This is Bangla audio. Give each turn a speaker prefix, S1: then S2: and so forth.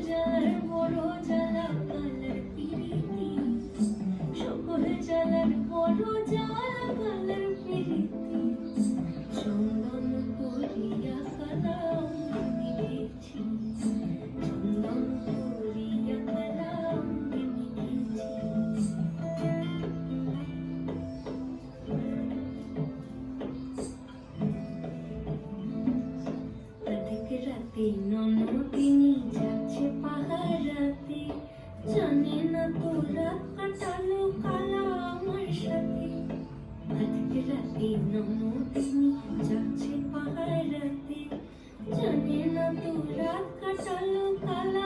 S1: জ্বালার বড় জ্বালা কালার পিরিতি, সকল জ্বালার বড় জ্বালা কালার পিরিতি, চন্দন করিয়া কালাম মিলেছি, চন্দন করিয়া কালাম মিলেছি। রাতে ননদিনী যাচ্ছে পাহারাতে, জানে না তো রাত কাটালো কালা আমার সাথে। আজকে রাতে ননদিনী যাচ্ছে পাহারাতে, জানে না তো রাত কাটালো কালা